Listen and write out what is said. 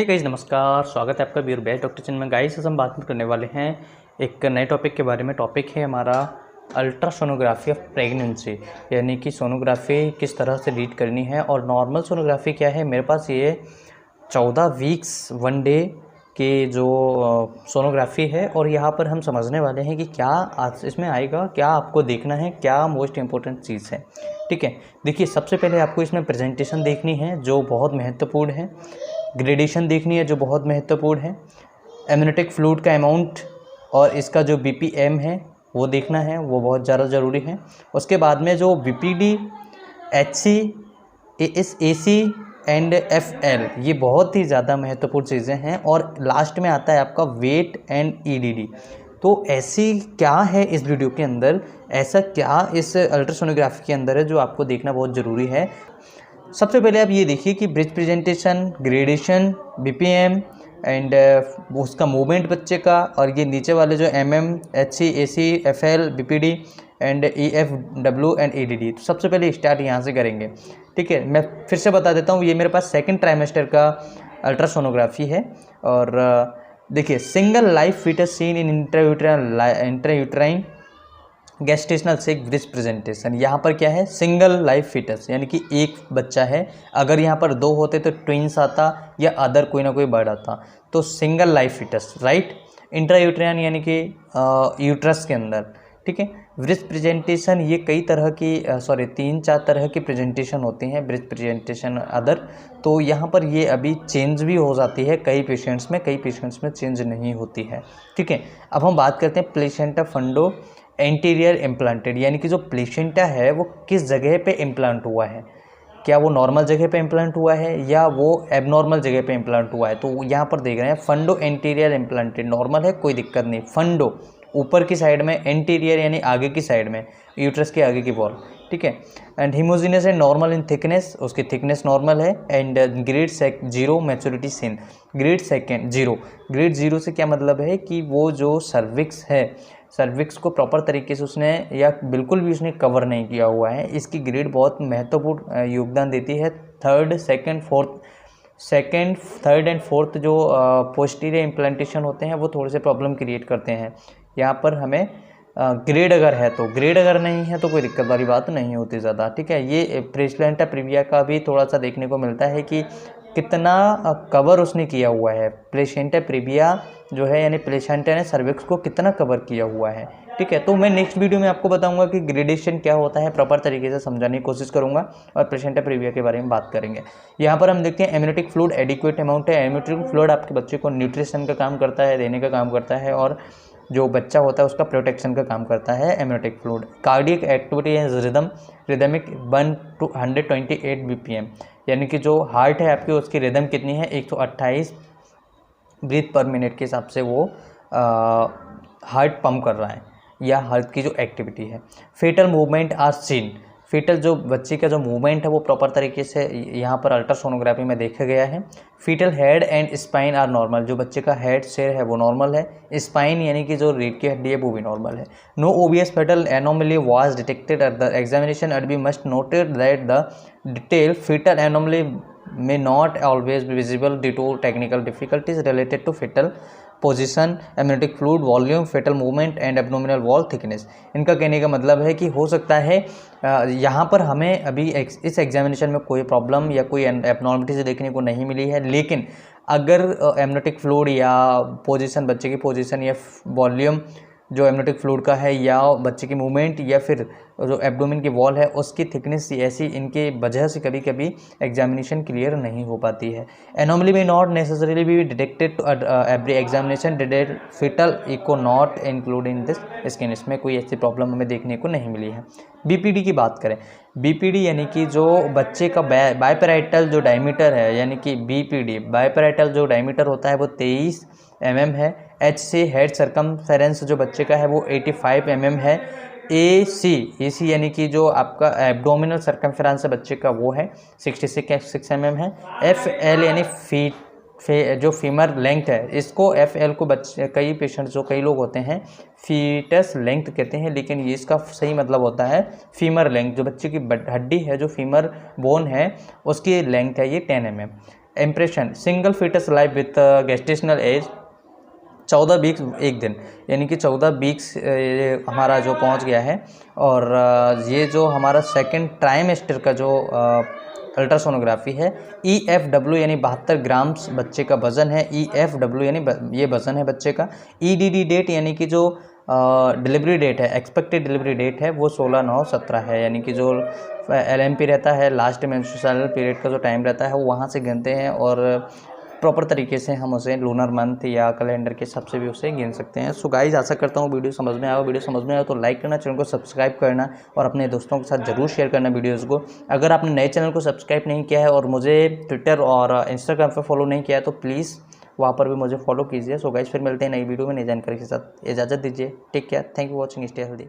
Hey guys, नमस्कार। स्वागत है आपका ब्यूर बेस्ट डॉक्टर चैनल में। गाइस आज हम बात करने वाले हैं एक नए टॉपिक के बारे में। टॉपिक है हमारा अल्ट्रासोनोग्राफी ऑफ प्रेगनेंसी, यानी कि सोनोग्राफी किस तरह से रीड करनी है। और नॉर्मल सोनोग्राफी क्या है, मेरे पास ये 14 वीक्स 1 डे के जो सोनोग्राफी है, और यहाँ पर हम समझने वाले हैं कि क्या आज इसमें आएगा, क्या आपको देखना है, क्या मोस्ट इम्पोर्टेंट चीज़ है। ठीक है, देखिए सबसे पहले आपको इसमें प्रेजेंटेशन देखनी है जो बहुत महत्वपूर्ण है, ग्रेडेशन देखनी है जो बहुत महत्वपूर्ण है, एमनियोटिक फ्लूइड का अमाउंट और इसका जो बीपीएम है वो देखना है, वो बहुत ज़्यादा ज़रूरी है। उसके बाद में जो बीपीडी, एचसी, एएसएसी एंड एफएल, ये बहुत ही ज़्यादा महत्वपूर्ण चीज़ें हैं। और लास्ट में आता है आपका वेट एंड ईडीडी। तो ऐसी क्या है इस वीडियो के अंदर, ऐसा क्या इस अल्ट्रासोनोग्राफी के अंदर है जो आपको देखना बहुत ज़रूरी है। सबसे पहले आप ये देखिए कि breech presentation, gradation, BPM and उसका मूवमेंट बच्चे का, और ये नीचे वाले जो MM, HC, AC, FL, BPD and EFW and EDD. तो सबसे पहले स्टार्ट यहाँ से करेंगे। ठीक है, मैं फिर से बता देता हूँ, ये मेरे पास सेकंड ट्राइमेस्टर का अल्ट्रासोनोग्राफी है। और देखिए, single life fetus seen in intrauterine gestational sac breech presentation. यहाँ पर क्या है, सिंगल लाइफ फीटस, यानी कि एक बच्चा है। अगर यहाँ पर 2 होते तो ट्विंस आता या अदर कोई ना कोई बर्ड आता। तो single life fetus, right. Intrauterine यानी कि यूट्रस के अंदर। ठीक है, ब्रिज प्रेजेंटेशन ये कई तरह की 3-4 तरह की प्रेजेंटेशन होती हैं, ब्रिज प्रेजेंटेशन अदर। तो यहाँ पर ये अभी चेंज भी हो जाती है कई पेशेंट्स में, कई पेशेंट्स में चेंज नहीं होती है। ठीक है, अब हम बात करते हैं प्लेसेंटा फंडो एंटीरियर इम्प्लांटेड, यानी कि जो प्लेसेंटा है वो किस जगह पे इम्प्लांट हुआ है। क्या वो नॉर्मल जगह पे इम्प्लांट हुआ है या वो एबनॉर्मल जगह पे इम्प्लांट हुआ है। तो यहाँ पर देख रहे हैं फंडो एंटीरियर इम्प्लांटेड, नॉर्मल है कोई दिक्कत नहीं। फंडो ऊपर की साइड में, एंटीरियर यानी आगे की साइड में, यूट्रस के आगे की वॉल। ठीक है, एंड हिमोजीनियस है, नॉर्मल इन थिकनेस, उसकी थिकनेस नॉर्मल है। And grade 0 maturity seen, grade 0। Grade 0 से क्या मतलब है कि वो जो सर्विक्स है, सर्विक्स को प्रॉपर तरीके से उसने या बिल्कुल भी उसने कवर नहीं किया हुआ है। इसकी ग्रेड बहुत महत्वपूर्ण योगदान देती है। थर्ड एंड फोर्थ जो पोस्टीरियर इम्प्लांटेशन होते हैं वो थोड़े से प्रॉब्लम क्रिएट करते हैं। यहाँ पर हमें ग्रेड अगर है तो, ग्रेड अगर नहीं है तो कोई दिक्कत वाली बात नहीं होती ज़्यादा। ठीक है, ये प्लेसेंटा प्रीविया का भी थोड़ा सा देखने को मिलता है कि कितना कवर उसने किया हुआ है। प्लेसेंटा प्रीविया जो है, यानी प्लेसेंटा ने सर्विक्स को कितना कवर किया हुआ है। ठीक है, तो मैं नेक्स्ट वीडियो में आपको बताऊंगा कि ग्रेडेशन क्या होता है, प्रॉपर तरीके से समझाने की कोशिश करूंगा और प्लेसेंटा प्रीविया के बारे में बात करेंगे। यहाँ पर हम देखते हैं एमनियोटिक फ्लूइड एडिक्वेट अमाउंट है। एमनियोटिक फ्लूइड आपके बच्चे को न्यूट्रिशन का काम करता है, देने का काम करता है, और जो बच्चा होता है उसका प्रोटेक्शन का काम करता है amniotic fluid. Cardiac activity and rhythmic 1 to 128 BPM, यानी कि जो हार्ट है आपकी उसकी रिदम कितनी है, 128 ब्रीथ पर मिनट के हिसाब से वो हार्ट पंप कर रहा है, या हार्ट की जो एक्टिविटी है। Fetal movement are seen, fetal जो बच्चे का जो मूवमेंट है वो प्रॉपर तरीके से यहाँ पर अल्ट्रासोनोग्राफी में देखा गया है। Fetal head and spine are normal, जो बच्चे का हेड शेयर है वो नॉर्मल है। स्पाइन यानी कि जो रीढ़ की हड्डी है वो भी नॉर्मल है। No obvious fetal anomaly was detected at the examination at be must noted that the detail fetal anomaly may not always be visible due to technical difficulties related to fetal position, amniotic fluid volume, fetal movement and abdominal wall thickness. इनका कहने का मतलब है कि हो सकता है यहाँ पर हमें अभी इस एग्जामिनेशन में कोई प्रॉब्लम या कोई एबनॉर्मलिटी से देखने को नहीं मिली है, लेकिन अगर एमनियोटिक फ्लूइड या पोजीशन, बच्चे की पोजीशन या वॉल्यूम जो एमनियोटिक फ्लूइड का है, या बच्चे की मूवमेंट, या फिर जो एब्डोमेन की वॉल है उसकी थिकनेस ऐसी, इनके वजह से कभी कभी एग्जामिनेशन क्लियर नहीं हो पाती है। एनोमली में not necessarily be detected to every examination detect fetal echo not include in this scan, इसमें कोई ऐसी प्रॉब्लम हमें देखने को नहीं मिली है। बीपीडी की बात करें, बीपीडी यानी कि जो बच्चे का बायपैराइटल जो डायमीटर है, यानी कि बीपीडी बायपैराइटल जो डायमीटर होता है वो 23 mm है। एच से हेड सर्कमफेरेंस जो बच्चे का है वो 85 mm है। ए सी यानी कि जो आपका एब्डोमिनल सर्कमफेरेंस है बच्चे का वो है 66 mm है। एफ एल यानी जो फीमर लेंथ है, इसको एफ एल को बच्चे कई पेशेंट जो कई लोग होते हैं फीटस लेंथ कहते हैं, लेकिन ये इसका सही मतलब होता है फीमर लेंथ। जो बच्चे की हड्डी है, जो फीमर बोन है उसकी लेंथ है ये 10 mm। Impression single fetus life with gestational age 14 weeks 1 दिन, यानी कि 14 वीक्स हमारा जो पहुंच गया है। और ये जो हमारा सेकंड ट्राइमेस्टर का जो अल्ट्रासोनोग्राफी है, EFW यानी 72 ग्राम्स बच्चे का वज़न है। EFW यानी ये वज़न है बच्चे का। EDD डेट यानी कि जो डिलीवरी डेट है, एक्सपेक्टेड डिलीवरी डेट है, वो 16/9/17 है, यानी कि जो LMP रहता है, लास्ट मेंस्ट्रुअल पीरियड का जो टाइम रहता है वो वहाँ से गिनते हैं, और प्रॉपर तरीके से हम उसे लूनर मंथ या कैलेंडर के हिसाब से भी उसे गिन सकते हैं। सो गाइस, आशा करता हूँ वीडियो समझ में आया। वीडियो समझ में आया तो लाइक करना, चैनल को सब्सक्राइब करना और अपने दोस्तों के साथ ज़रूर शेयर करना वीडियोज़ को। अगर आपने नए चैनल को सब्सक्राइब नहीं किया है और मुझे ट्विटर और इंस्टाग्राम पर फॉलो नहीं किया है तो प्लीज़ वहाँ पर भी मुझे फॉलो कीजिए। सो गाइस, फिर मिलते हैं नई वीडियो में नई जानकारी के साथ। इजाज़त दीजिए। Take care. Thank you watching. Stay healthy.